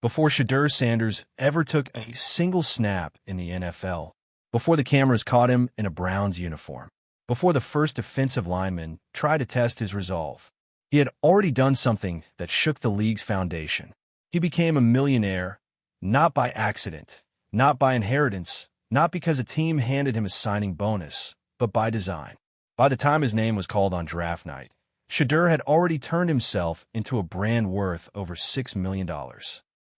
before Shedeur Sanders ever took a single snap in the NFL, before the cameras caught him in a Browns uniform, before the first defensive lineman tried to test his resolve. He had already done something that shook the league's foundation. He became a millionaire, not by accident, not by inheritance, not because a team handed him a signing bonus, but by design. By the time his name was called on draft night, Shedeur had already turned himself into a brand worth over $6 million.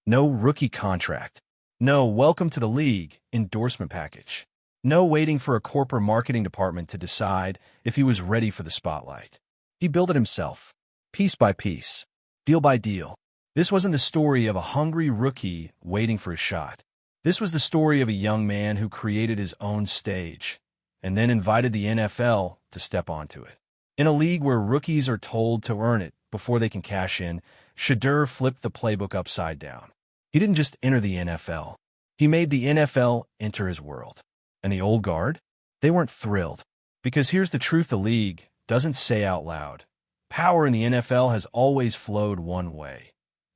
No rookie contract. No welcome to the league endorsement package. No waiting for a corporate marketing department to decide if he was ready for the spotlight. He built it himself, piece by piece, deal by deal. This wasn't the story of a hungry rookie waiting for a shot. This was the story of a young man who created his own stage and then invited the NFL to step onto it. In a league where rookies are told to earn it before they can cash in, Shedeur flipped the playbook upside down. He didn't just enter the NFL. He made the NFL enter his world. And the old guard? They weren't thrilled. Because here's the truth the league doesn't say out loud. Power in the NFL has always flowed one way,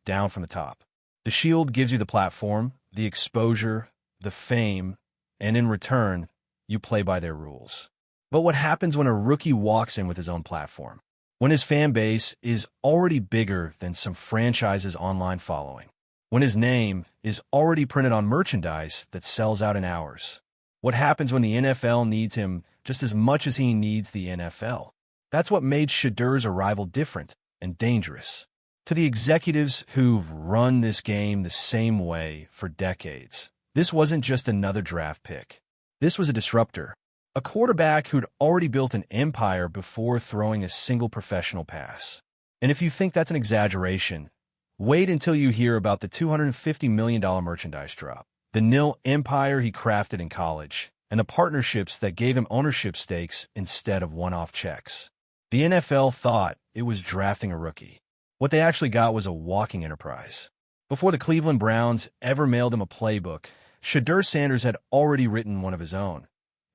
down from the top. The Shield gives you the platform, the exposure, the fame, and in return, you play by their rules. But what happens when a rookie walks in with his own platform? When his fan base is already bigger than some franchise's online following? When his name is already printed on merchandise that sells out in hours? What happens when the NFL needs him just as much as he needs the NFL? That's what made Shedeur's arrival different and dangerous. To the executives who've run this game the same way for decades, this wasn't just another draft pick. This was a disruptor, a quarterback who'd already built an empire before throwing a single professional pass. And if you think that's an exaggeration, wait until you hear about the $250 million merchandise drop, the nil empire he crafted in college, and the partnerships that gave him ownership stakes instead of one-off checks. The NFL thought it was drafting a rookie. What they actually got was a walking enterprise. Before the Cleveland Browns ever mailed him a playbook, Shedeur Sanders had already written one of his own.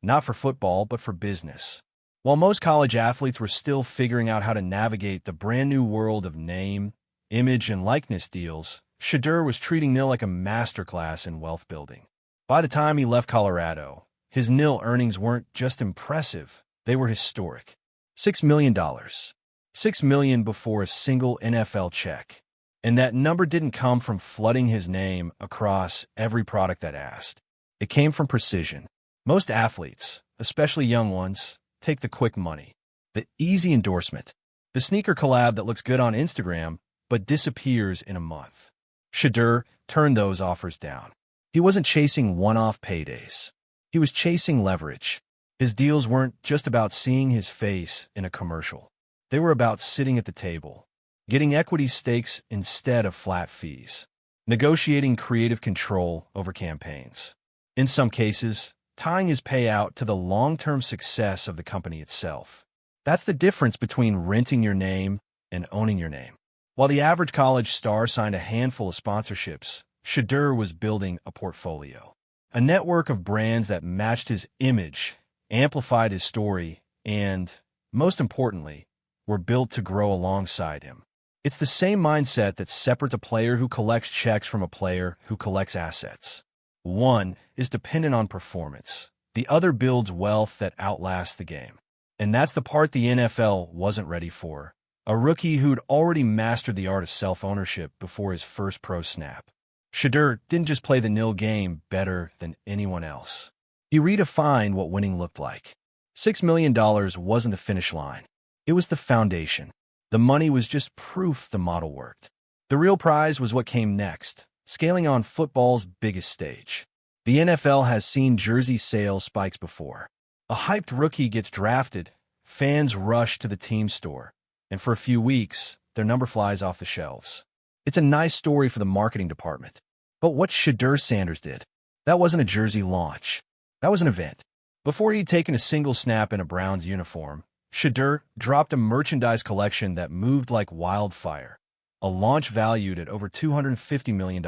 Not for football, but for business. While most college athletes were still figuring out how to navigate the brand new world of name, image, and likeness deals, Shedeur was treating nil like a masterclass in wealth building. By the time he left Colorado, his nil earnings weren't just impressive, they were historic. $6 million. $6 million before a single NFL check. And that number didn't come from flooding his name across every product that asked. It came from precision. Most athletes, especially young ones, take the quick money, the easy endorsement, the sneaker collab that looks good on Instagram but disappears in a month. Shedeur turned those offers down. He wasn't chasing one-off paydays. He was chasing leverage. His deals weren't just about seeing his face in a commercial. They were about sitting at the table, getting equity stakes instead of flat fees, negotiating creative control over campaigns. In some cases, tying his payout to the long-term success of the company itself. That's the difference between renting your name and owning your name. While the average college star signed a handful of sponsorships, Shedeur was building a portfolio, a network of brands that matched his image, amplified his story, and, most importantly, were built to grow alongside him. It's the same mindset that separates a player who collects checks from a player who collects assets. One is dependent on performance. The other builds wealth that outlasts the game. And that's the part the NFL wasn't ready for. A rookie who'd already mastered the art of self-ownership before his first pro snap. Shedeur didn't just play the nil game better than anyone else. He redefined what winning looked like. $6 million wasn't the finish line. It was the foundation. The money was just proof the model worked. The real prize was what came next, scaling on football's biggest stage. The NFL has seen jersey sales spikes before. A hyped rookie gets drafted, fans rush to the team store, and for a few weeks, their number flies off the shelves. It's a nice story for the marketing department. But what Shedeur Sanders did, that wasn't a jersey launch. That was an event. Before he'd taken a single snap in a Browns uniform, Shedeur dropped a merchandise collection that moved like wildfire, a launch valued at over $250 million.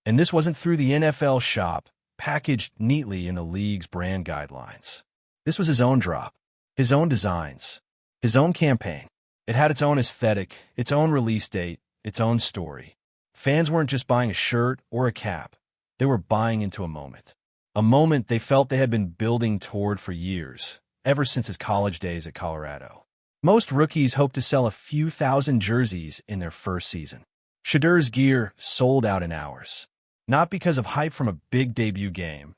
And this wasn't through the NFL shop, packaged neatly in the league's brand guidelines. This was his own drop, his own designs, his own campaign. It had its own aesthetic, its own release date, its own story. Fans weren't just buying a shirt or a cap. They were buying into a moment they felt they had been building toward for years, ever since his college days at Colorado. Most rookies hope to sell a few thousand jerseys in their first season. Shedeur's gear sold out in hours, not because of hype from a big debut game,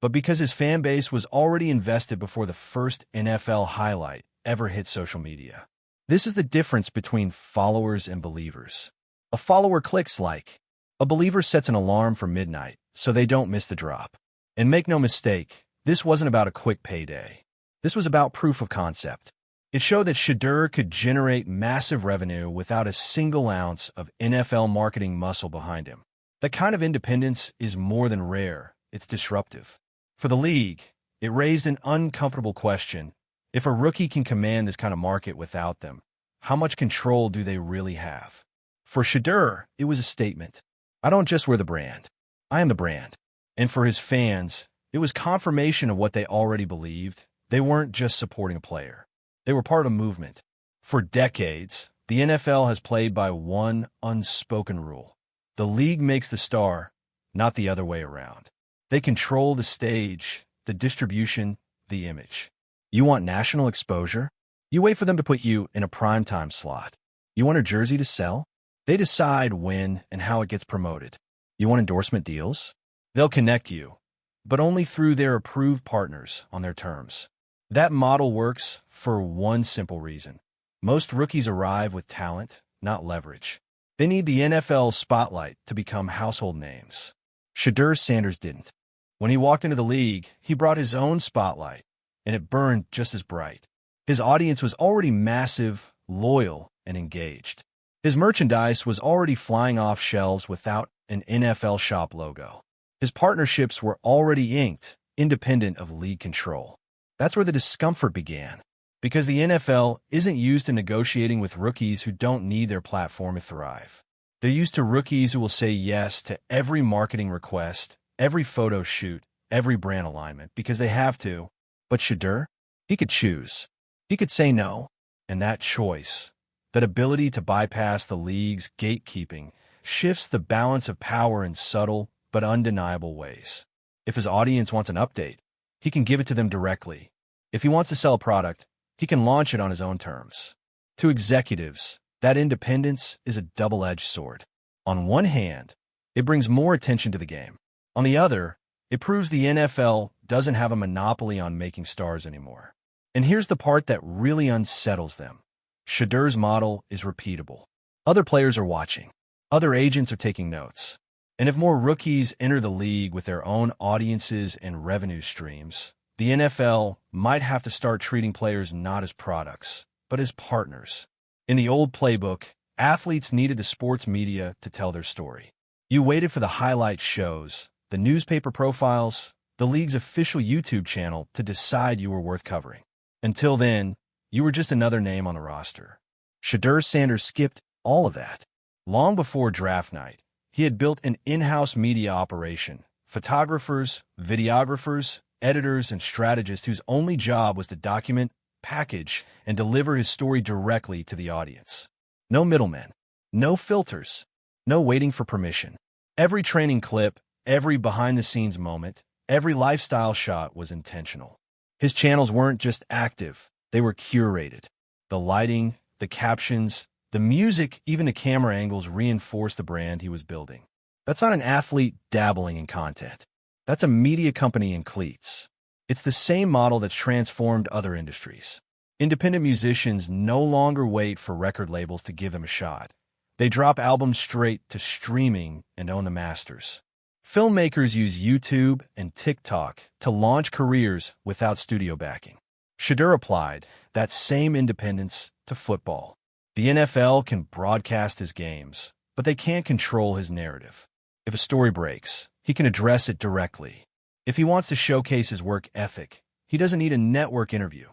but because his fan base was already invested before the first NFL highlight ever hit social media. This is the difference between followers and believers. A follower clicks like. A believer sets an alarm for midnight so they don't miss the drop. And make no mistake, this wasn't about a quick payday. This was about proof of concept. It showed that Shedeur could generate massive revenue without a single ounce of NFL marketing muscle behind him. That kind of independence is more than rare, it's disruptive. For the league, it raised an uncomfortable question. If a rookie can command this kind of market without them, how much control do they really have? For Shedeur, it was a statement. I don't just wear the brand. I am the brand. And for his fans, it was confirmation of what they already believed. They weren't just supporting a player. They were part of a movement. For decades, the NFL has played by one unspoken rule. The league makes the star, not the other way around. They control the stage, the distribution, the image. You want national exposure? You wait for them to put you in a primetime slot. You want a jersey to sell? They decide when and how it gets promoted. You want endorsement deals? They'll connect you, but only through their approved partners on their terms. That model works for one simple reason. Most rookies arrive with talent, not leverage. They need the NFL spotlight to become household names. Shedeur Sanders didn't. When he walked into the league, he brought his own spotlight, and it burned just as bright. His audience was already massive, loyal, and engaged. His merchandise was already flying off shelves without an NFL shop logo. His partnerships were already inked, independent of league control. That's where the discomfort began, because the NFL isn't used to negotiating with rookies who don't need their platform to thrive. They're used to rookies who will say yes to every marketing request, every photo shoot, every brand alignment, because they have to. But Shedeur, he could choose. He could say no, and that choice, that ability to bypass the league's gatekeeping, shifts the balance of power in subtle but undeniable ways. If his audience wants an update, he can give it to them directly. If he wants to sell a product, he can launch it on his own terms. To executives, that independence is a double-edged sword. On one hand, it brings more attention to the game. On the other, it proves the NFL doesn't have a monopoly on making stars anymore. And here's the part that really unsettles them. Shedeur's model is repeatable. Other players are watching. Other agents are taking notes. And if more rookies enter the league with their own audiences and revenue streams, the NFL might have to start treating players not as products, but as partners. In the old playbook, athletes needed the sports media to tell their story. You waited for the highlight shows, the newspaper profiles, the league's official YouTube channel to decide you were worth covering. Until then, you were just another name on the roster. Shedeur Sanders skipped all of that. Long before draft night, he had built an in-house media operation, photographers, videographers, editors, and strategists whose only job was to document, package, and deliver his story directly to the audience. No middlemen, no filters, no waiting for permission. Every training clip, every behind-the-scenes moment, every lifestyle shot was intentional. His channels weren't just active, they were curated. The lighting, the captions, the music, even the camera angles reinforced the brand he was building. That's not an athlete dabbling in content. That's a media company in cleats. It's the same model that's transformed other industries. Independent musicians no longer wait for record labels to give them a shot. They drop albums straight to streaming and own the masters. Filmmakers use YouTube and TikTok to launch careers without studio backing. Shedeur applied that same independence to football. The NFL can broadcast his games, but they can't control his narrative. If a story breaks, he can address it directly. If he wants to showcase his work ethic, he doesn't need a network interview.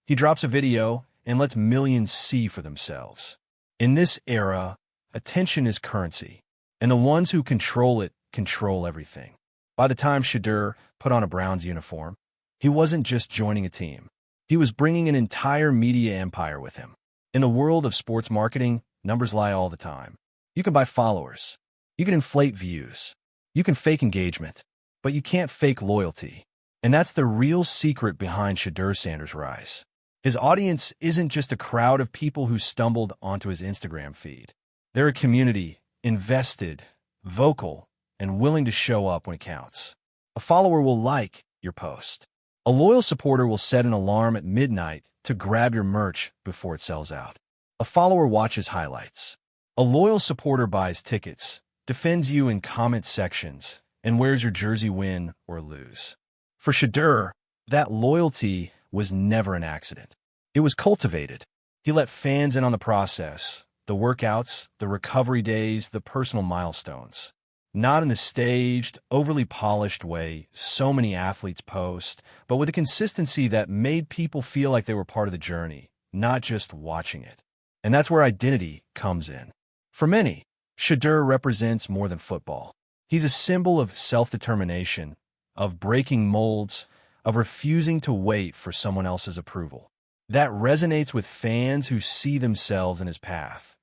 He drops a video and lets millions see for themselves. In this era, attention is currency, and the ones who control it control everything. By the time Shedeur put on a Browns uniform, he wasn't just joining a team. He was bringing an entire media empire with him. In the world of sports marketing, numbers lie all the time. You can buy followers, You can inflate views. You can fake engagement. But you can't fake loyalty. And that's the real secret behind Shedeur Sanders' rise. His audience isn't just a crowd of people who stumbled onto his Instagram feed. They're a community, invested, vocal, and willing to show up when it counts. A follower will like your post. A loyal supporter will set an alarm at midnight to grab your merch before it sells out. A follower watches highlights. A loyal supporter buys tickets, defends you in comment sections, and wears your jersey win or lose. For Shedeur, that loyalty was never an accident. It was cultivated. He let fans in on the process, the workouts, the recovery days, the personal milestones. Not in the staged, overly polished way so many athletes post, but with a consistency that made people feel like they were part of the journey, not just watching it. And that's where identity comes in. For many, Shedeur represents more than football. He's a symbol of self-determination, of breaking molds, of refusing to wait for someone else's approval. That resonates with fans who see themselves in his path.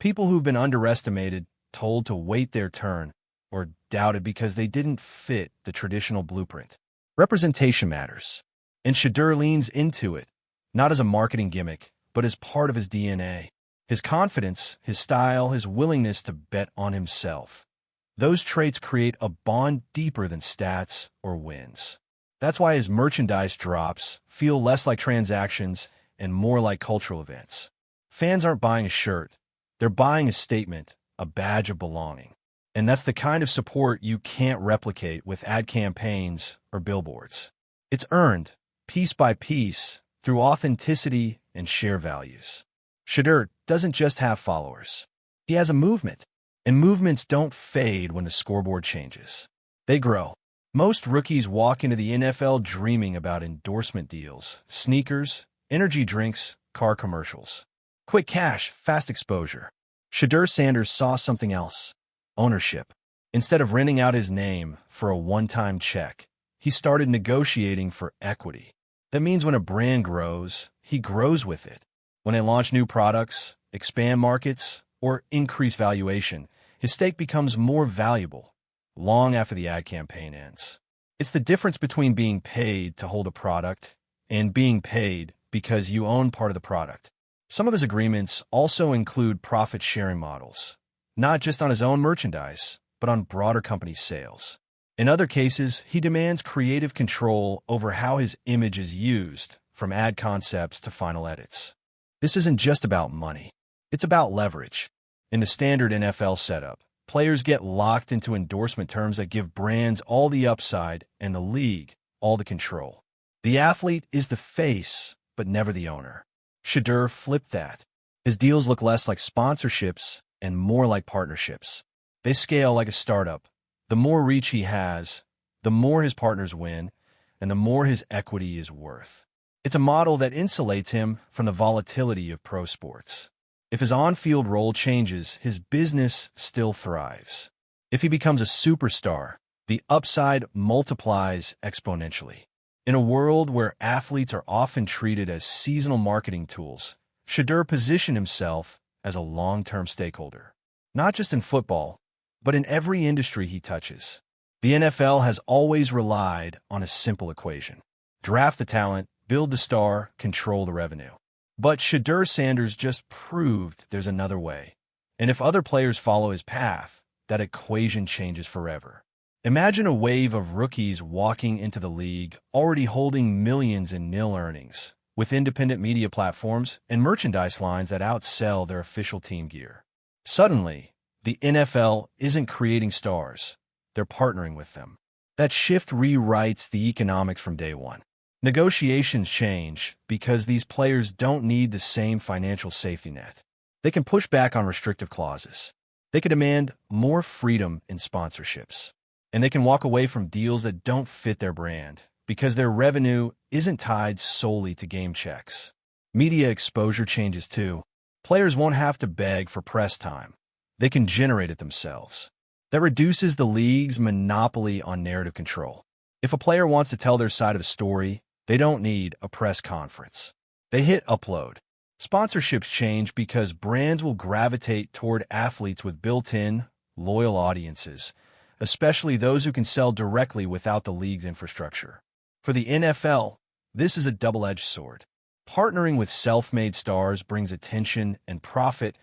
People who've been underestimated, told to wait their turn, or doubted because they didn't fit the traditional blueprint. Representation matters, and Shedeur leans into it, not as a marketing gimmick, but as part of his DNA. His confidence, his style, his willingness to bet on himself. Those traits create a bond deeper than stats or wins. That's why his merchandise drops feel less like transactions and more like cultural events. Fans aren't buying a shirt. They're buying a statement, a badge of belonging. And that's the kind of support you can't replicate with ad campaigns or billboards. It's earned, piece by piece, through authenticity and shared values. Shedeur doesn't just have followers. He has a movement. And movements don't fade when the scoreboard changes. They grow. Most rookies walk into the NFL dreaming about endorsement deals, sneakers, energy drinks, car commercials. Quick cash, fast exposure. Shedeur Sanders saw something else. Ownership. Instead of renting out his name for a one-time check, he started negotiating for equity. That means when a brand grows, he grows with it. When they launch new products, expand markets, or increase valuation, his stake becomes more valuable long after the ad campaign ends. It's the difference between being paid to hold a product and being paid because you own part of the product. Some of his agreements also include profit-sharing models, not just on his own merchandise, but on broader company sales. In other cases, he demands creative control over how his image is used, from ad concepts to final edits. This isn't just about money. It's about leverage. In the standard NFL setup, players get locked into endorsement terms that give brands all the upside and the league all the control. The athlete is the face, but never the owner. Shedeur flipped that. His deals look less like sponsorships and more like partnerships. They scale like a startup. The more reach he has, the more his partners win, and the more his equity is worth. It's a model that insulates him from the volatility of pro sports. If his on-field role changes, his business still thrives. If he becomes a superstar, the upside multiplies exponentially. In a world where athletes are often treated as seasonal marketing tools, Shedeur positioned himself as a long-term stakeholder. Not just in football, but in every industry he touches. The NFL has always relied on a simple equation. Draft the talent, build the star, control the revenue. But Shedeur Sanders just proved there's another way. And if other players follow his path, that equation changes forever. Imagine a wave of rookies walking into the league already holding millions in nil earnings, with independent media platforms and merchandise lines that outsell their official team gear. Suddenly, the NFL isn't creating stars. They're partnering with them. That shift rewrites the economics from day one. Negotiations change because these players don't need the same financial safety net. They can push back on restrictive clauses. They can demand more freedom in sponsorships. And they can walk away from deals that don't fit their brand because their revenue isn't tied solely to game checks. Media exposure changes too. Players won't have to beg for press time. They can generate it themselves. That reduces the league's monopoly on narrative control. If a player wants to tell their side of a story, they don't need a press conference. They hit upload. Sponsorships change because brands will gravitate toward athletes with built-in, loyal audiences, especially those who can sell directly without the league's infrastructure. For the NFL, this is a double-edged sword. Partnering with self-made stars brings attention and profit,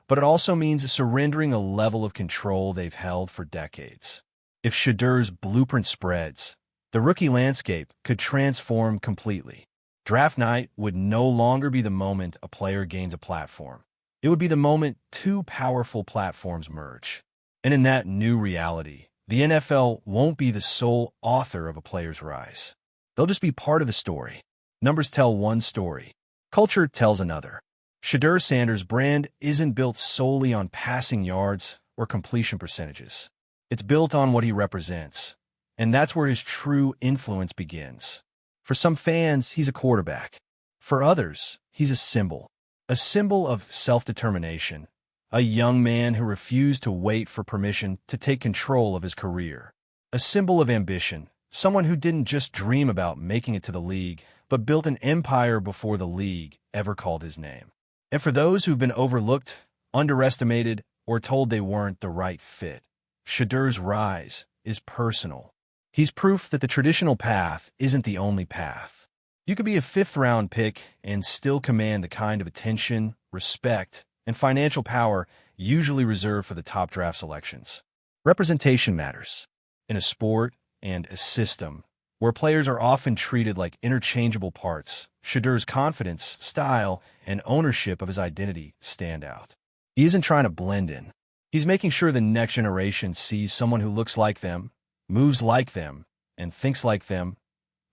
but it also means surrendering a level of control they've held for decades. If Shedeur's blueprint spreads, the rookie landscape could transform completely. Draft night would no longer be the moment a player gains a platform. It would be the moment two powerful platforms merge. And in that new reality, the NFL won't be the sole author of a player's rise. They'll just be part of the story. Numbers tell one story. Culture tells another. Shedeur Sanders' brand isn't built solely on passing yards or completion percentages. It's built on what he represents, and that's where his true influence begins. For some fans, he's a quarterback. For others, he's a symbol of self-determination, a young man who refused to wait for permission to take control of his career, a symbol of ambition, someone who didn't just dream about making it to the league, but built an empire before the league ever called his name. And for those who've been overlooked, underestimated, or told they weren't the right fit, Shedeur's rise is personal. He's proof that the traditional path isn't the only path. You could be a fifth-round pick and still command the kind of attention, respect, and financial power usually reserved for the top draft selections. Representation matters. In a sport and a system where players are often treated like interchangeable parts, Shedeur's confidence, style, and ownership of his identity stand out. He isn't trying to blend in. He's making sure the next generation sees someone who looks like them, moves like them, and thinks like them,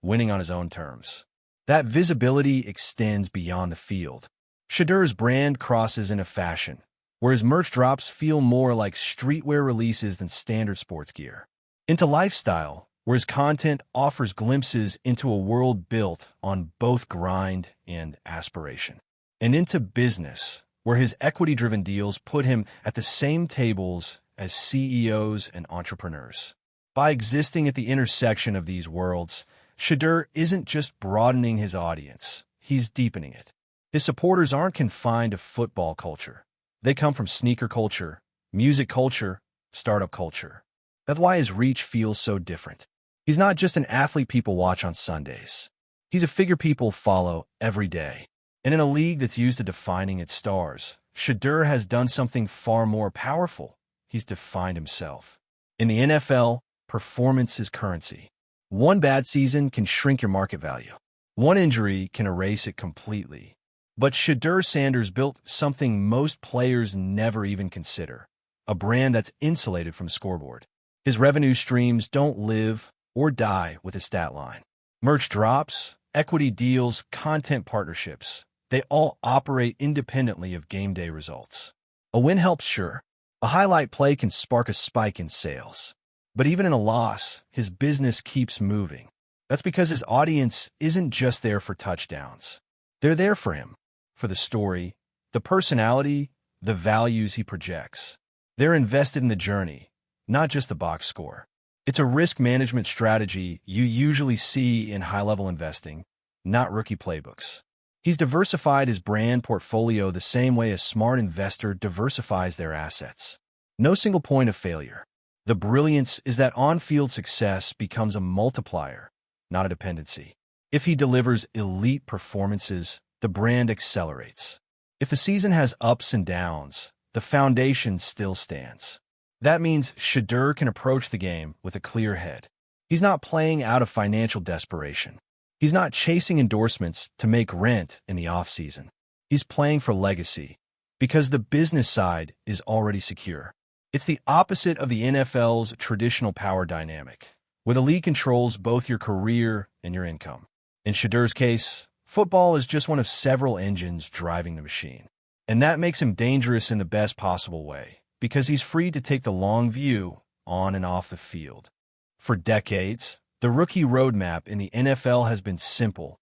winning on his own terms. That visibility extends beyond the field. Shedeur's brand crosses into fashion, where his merch drops feel more like streetwear releases than standard sports gear. Into lifestyle, where his content offers glimpses into a world built on both grind and aspiration. And into business, where his equity-driven deals put him at the same tables as CEOs and entrepreneurs. By existing at the intersection of these worlds, Shedeur isn't just broadening his audience, he's deepening it. His supporters aren't confined to football culture. They come from sneaker culture, music culture, startup culture. That's why his reach feels so different. He's not just an athlete people watch on Sundays. He's a figure people follow every day. And in a league that's used to defining its stars, Shedeur has done something far more powerful. He's defined himself. In the NFL, performance is currency. One bad season can shrink your market value. One injury can erase it completely. But Shedeur Sanders built something most players never even consider, a brand that's insulated from the scoreboard. His revenue streams don't live or die with a stat line. Merch drops, equity deals, content partnerships, they all operate independently of game day results. A win helps, sure. A highlight play can spark a spike in sales. But even in a loss, his business keeps moving. That's because his audience isn't just there for touchdowns. They're there for him, for the story, the personality, the values he projects. They're invested in the journey, not just the box score. It's a risk management strategy you usually see in high-level investing, not rookie playbooks. He's diversified his brand portfolio the same way a smart investor diversifies their assets. No single point of failure. The brilliance is that on-field success becomes a multiplier, not a dependency. If he delivers elite performances, the brand accelerates. If the season has ups and downs, the foundation still stands. That means Shedeur can approach the game with a clear head. He's not playing out of financial desperation. He's not chasing endorsements to make rent in the off-season. He's playing for legacy, because the business side is already secure. It's the opposite of the NFL's traditional power dynamic, where the league controls both your career and your income. In Shedeur's case, football is just one of several engines driving the machine. And that makes him dangerous in the best possible way, because he's free to take the long view on and off the field. For decades, the rookie roadmap in the NFL has been simple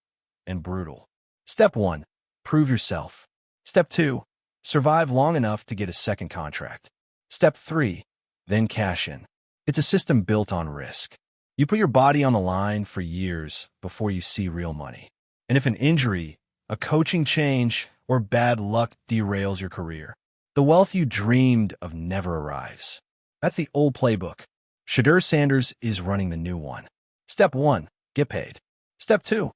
and brutal. Step 1, prove yourself. Step 2, survive long enough to get a second contract. Step 3, then cash in. It's a system built on risk. You put your body on the line for years before you see real money. And if an injury, a coaching change, or bad luck derails your career, the wealth you dreamed of never arrives. That's the old playbook. Shedeur Sanders is running the new one. Step 1, get paid. Step 2,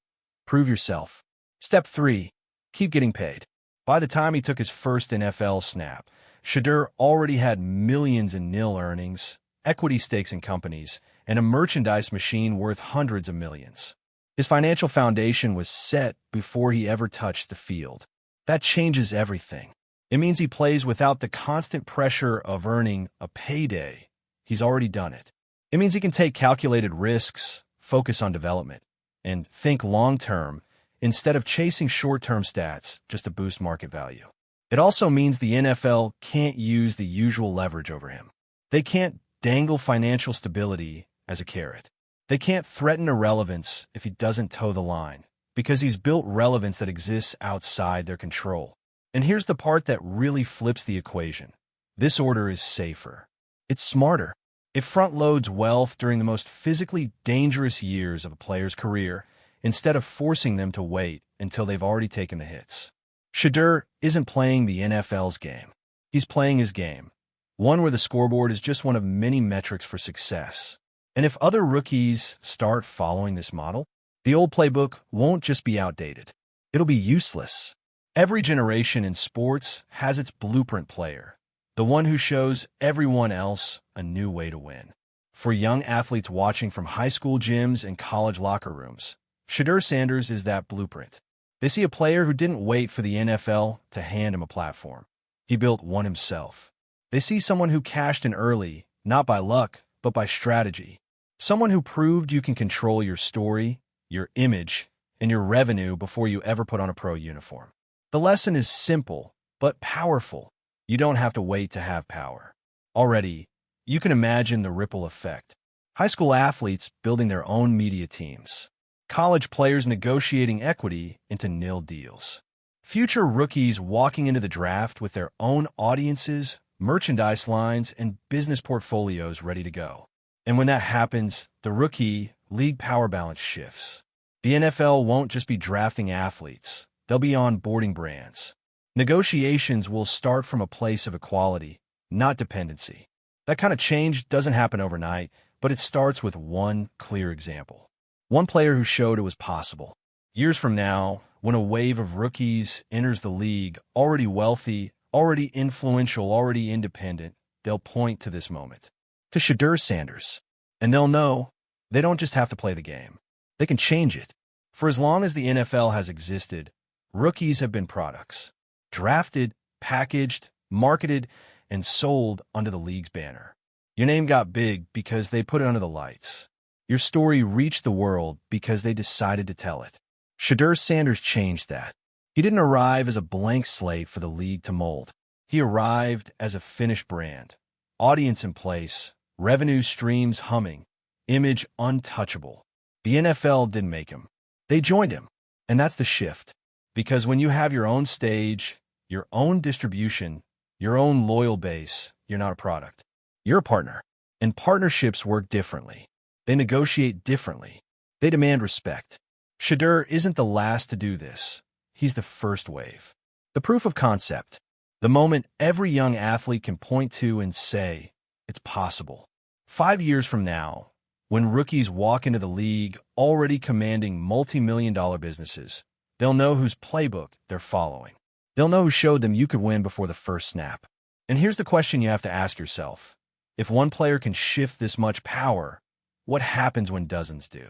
prove yourself. Step 3, keep getting paid. By the time he took his first NFL snap, Shedeur already had millions in nil earnings, equity stakes in companies, and a merchandise machine worth hundreds of millions. His financial foundation was set before he ever touched the field. That changes everything. It means he plays without the constant pressure of earning a payday. He's already done it. It means he can take calculated risks, focus on development, and think long-term instead of chasing short-term stats just to boost market value. It also means the NFL can't use the usual leverage over him. They can't dangle financial stability as a carrot. They can't threaten irrelevance if he doesn't toe the line, because he's built relevance that exists outside their control. And here's the part that really flips the equation. This order is safer. It's smarter. It front-loads wealth during the most physically dangerous years of a player's career instead of forcing them to wait until they've already taken the hits. Shedeur isn't playing the NFL's game. He's playing his game, one where the scoreboard is just one of many metrics for success. And if other rookies start following this model, the old playbook won't just be outdated. It'll be useless. Every generation in sports has its blueprint player, the one who shows everyone else a new way to win. For young athletes watching from high school gyms and college locker rooms, Shedeur Sanders is that blueprint. They see a player who didn't wait for the NFL to hand him a platform. He built one himself. They see someone who cashed in early, not by luck, but by strategy. Someone who proved you can control your story, your image, and your revenue before you ever put on a pro uniform. The lesson is simple, but powerful. You don't have to wait to have power. Already, you can imagine the ripple effect. High school athletes building their own media teams. College players negotiating equity into nil deals. Future rookies walking into the draft with their own audiences, merchandise lines, and business portfolios ready to go. And when that happens, the rookie-league power balance shifts. The NFL won't just be drafting athletes. They'll be onboarding brands. Negotiations will start from a place of equality, not dependency. That kind of change doesn't happen overnight, but it starts with one clear example. One player who showed it was possible. Years from now, when a wave of rookies enters the league, already wealthy, already influential, already independent, they'll point to this moment, to Shedeur Sanders. And they'll know they don't just have to play the game. They can change it. For as long as the NFL has existed, rookies have been products. Drafted, packaged, marketed, and sold under the league's banner. Your name got big because they put it under the lights. Your story reached the world because they decided to tell it. Shedeur Sanders changed that. He didn't arrive as a blank slate for the league to mold. He arrived as a finished brand. Audience in place, revenue streams humming, image untouchable. The NFL didn't make him. They joined him. And that's the shift. Because when you have your own stage, your own distribution, your own loyal base, you're not a product. You're a partner. And partnerships work differently. They negotiate differently. They demand respect. Shedeur isn't the last to do this. He's the first wave. The proof of concept. The moment every young athlete can point to and say, it's possible. 5 years from now, when rookies walk into the league already commanding multi-million-dollar businesses, they'll know whose playbook they're following. They'll know who showed them you could win before the first snap. And here's the question you have to ask yourself. If one player can shift this much power, what happens when dozens do?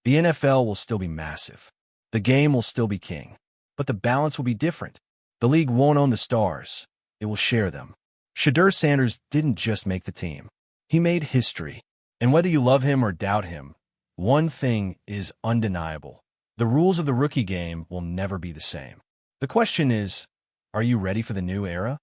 The NFL will still be massive. The game will still be king. But the balance will be different. The league won't own the stars. It will share them. Shedeur Sanders didn't just make the team. He made history. And whether you love him or doubt him, one thing is undeniable. The rules of the rookie game will never be the same. The question is, are you ready for the new era?